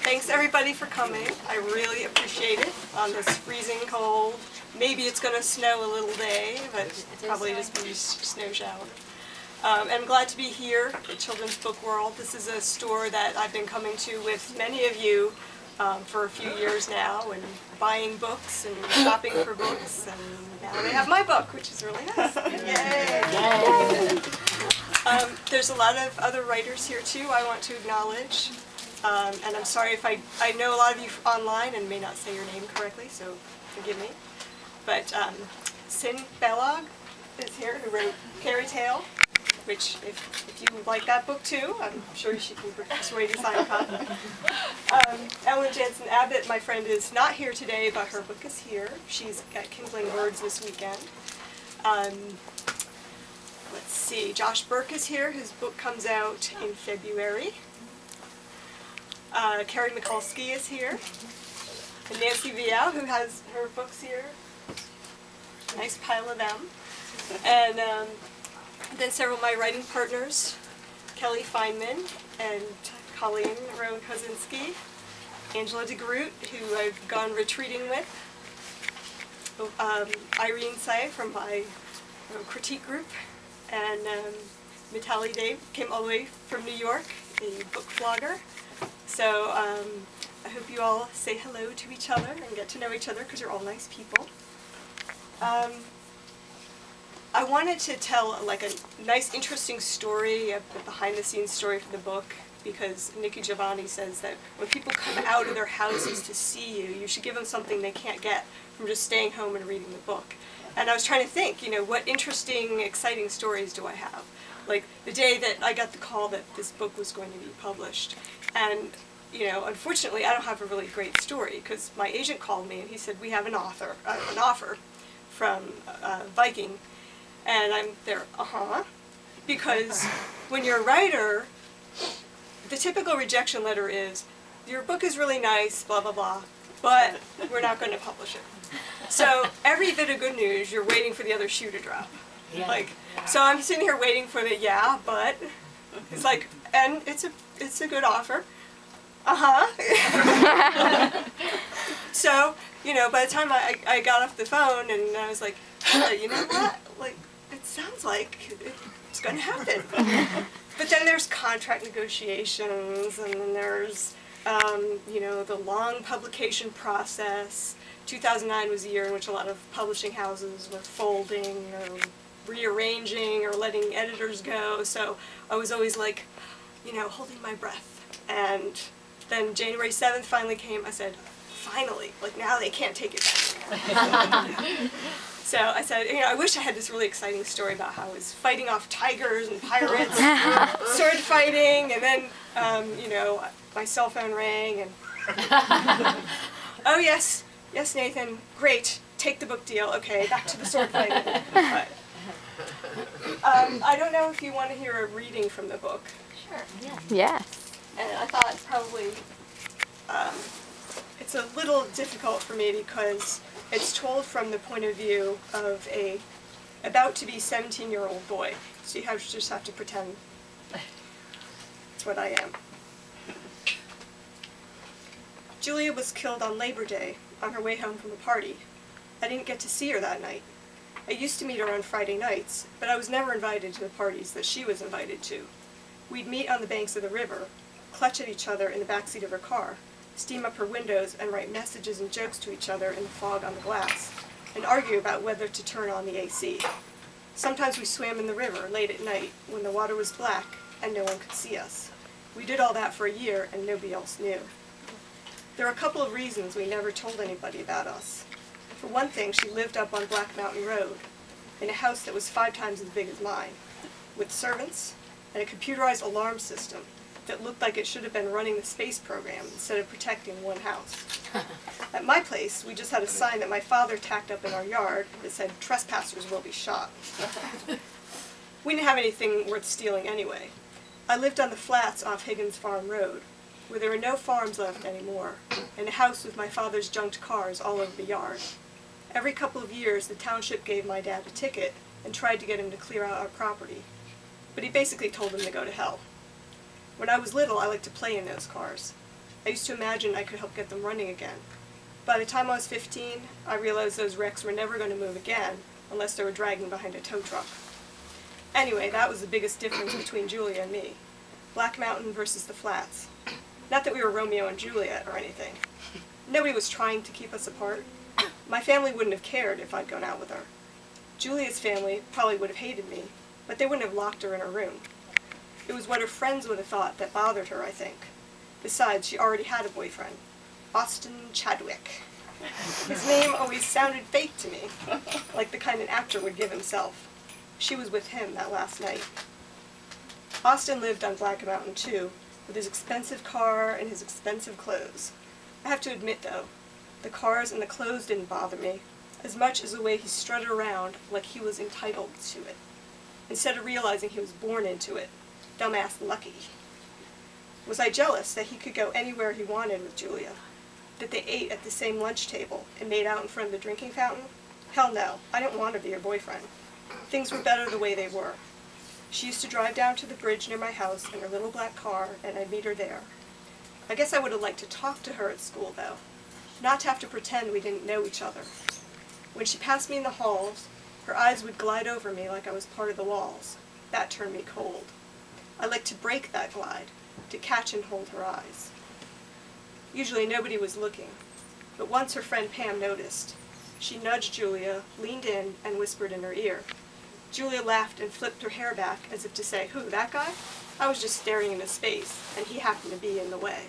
Thanks everybody for coming. I really appreciate it on this freezing cold. Maybe it's going to snow a little day, but probably just be snow shower. I'm glad to be here at Children's Book World. This is a store that I've been coming to with many of you for a few years now, and buying books and shopping for books, and now they have my book, which is really nice. Yay! There's a lot of other writers here too I want to acknowledge, and I'm sorry if I know a lot of you online and may not say your name correctly, so forgive me. But Sin Belog is here, who wrote Fairy Tale, which if you like that book too, I'm sure she can persuade you to sign a copy. Ellen Jansen Abbott, my friend, is not here today, but her book is here. She's at Kindling Words this weekend. Let's see, Josh Burke is here, whose book comes out in February. Carrie Mikulski is here. And Nancy Viau, who has her books here. Nice pile of them. And then several of my writing partners, Kelly Feynman and Colleen Rowan-Kozinski, Angela DeGroot, who I've gone retreating with, Irene Tsai from my critique group, and Mitali Dave came all the way from New York, a book blogger. So I hope you all say hello to each other and get to know each other, because you're all nice people. I wanted to tell like a nice, interesting story, a behind-the-scenes story for the book, because Nikki Giovanni says that when people come out of their houses to see you, you should give them something they can't get from just staying home and reading the book. And I was trying to think, you know, what interesting, exciting stories do I have? Like the day that I got the call that this book was going to be published. And, you know, unfortunately, I don't have a really great story, because my agent called me and he said, we have an offer from Viking. And I'm there, because when you're a writer, the typical rejection letter is, your book is really nice, blah, blah, blah, but we're not going to publish it. So every bit of good news, you're waiting for the other shoe to drop. Yeah. Like, so I'm sitting here waiting for the but. It's like, and it's a good offer. So, you know, by the time I got off the phone and I was like, you know what, like, it sounds like it's going to happen. But then there's contract negotiations, and then there's, you know, the long publication process. 2009 was a year in which a lot of publishing houses were folding or rearranging or letting editors go, so I was always like, you know, holding my breath. And then January 7th finally came. I said, finally, like now they can't take it back. So I said, you know, I wish I had this really exciting story about how I was fighting off tigers and pirates, sword fighting, and then, you know, my cell phone rang, and, oh yes, yes Nathan, great, take the book deal, okay, back to the sword fighting. But, I don't know if you want to hear a reading from the book. Sure, yeah. Yes. And I thought probably, it's a little difficult for me because it's told from the point of view of a about-to-be 17-year-old boy. So you just have to pretend that's what I am. Julia was killed on Labor Day on her way home from a party. I didn't get to see her that night. I used to meet her on Friday nights, but I was never invited to the parties that she was invited to. We'd meet on the banks of the river, clutch at each other in the backseat of her car, steam up her windows and write messages and jokes to each other in the fog on the glass, and argue about whether to turn on the AC. Sometimes we swam in the river late at night when the water was black and no one could see us. We did all that for a year and nobody else knew. There are a couple of reasons we never told anybody about us. For one thing, she lived up on Black Mountain Road, in a house that was 5 times as big as mine, with servants and a computerized alarm system that looked like it should have been running the space program instead of protecting one house. At my place, we just had a sign that my father tacked up in our yard that said, "Trespassers will be shot." We didn't have anything worth stealing anyway. I lived on the flats off Higgins Farm Road, where there were no farms left anymore, and a house with my father's junked cars all over the yard. Every couple of years, the township gave my dad a ticket and tried to get him to clear out our property, but he basically told him to go to hell. When I was little, I liked to play in those cars. I used to imagine I could help get them running again. By the time I was 15, I realized those wrecks were never going to move again unless they were dragging behind a tow truck. Anyway, that was the biggest difference between Julia and me. Black Mountain versus the Flats. Not that we were Romeo and Juliet or anything. Nobody was trying to keep us apart. My family wouldn't have cared if I'd gone out with her. Julia's family probably would have hated me, but they wouldn't have locked her in her room. It was what her friends would have thought that bothered her, I think. Besides, she already had a boyfriend, Austin Chadwick. His name always sounded fake to me, like the kind an actor would give himself. She was with him that last night. Austin lived on Black Mountain too, with his expensive car and his expensive clothes. I have to admit though, the cars and the clothes didn't bother me, as much as the way he strutted around like he was entitled to it, instead of realizing he was born into it. Dumbass lucky. Was I jealous that he could go anywhere he wanted with Julia? That they ate at the same lunch table and made out in front of the drinking fountain? Hell no, I didn't want to be her boyfriend. Things were better the way they were. She used to drive down to the bridge near my house in her little black car, and I'd meet her there. I guess I would have liked to talk to her at school, though. Not to have to pretend we didn't know each other. When she passed me in the halls, her eyes would glide over me like I was part of the walls. That turned me cold. I liked to break that glide, to catch and hold her eyes. Usually nobody was looking, but once her friend Pam noticed. She nudged Julia, leaned in, and whispered in her ear. Julia laughed and flipped her hair back as if to say, "Who, that guy?" I was just staring into space, and he happened to be in the way.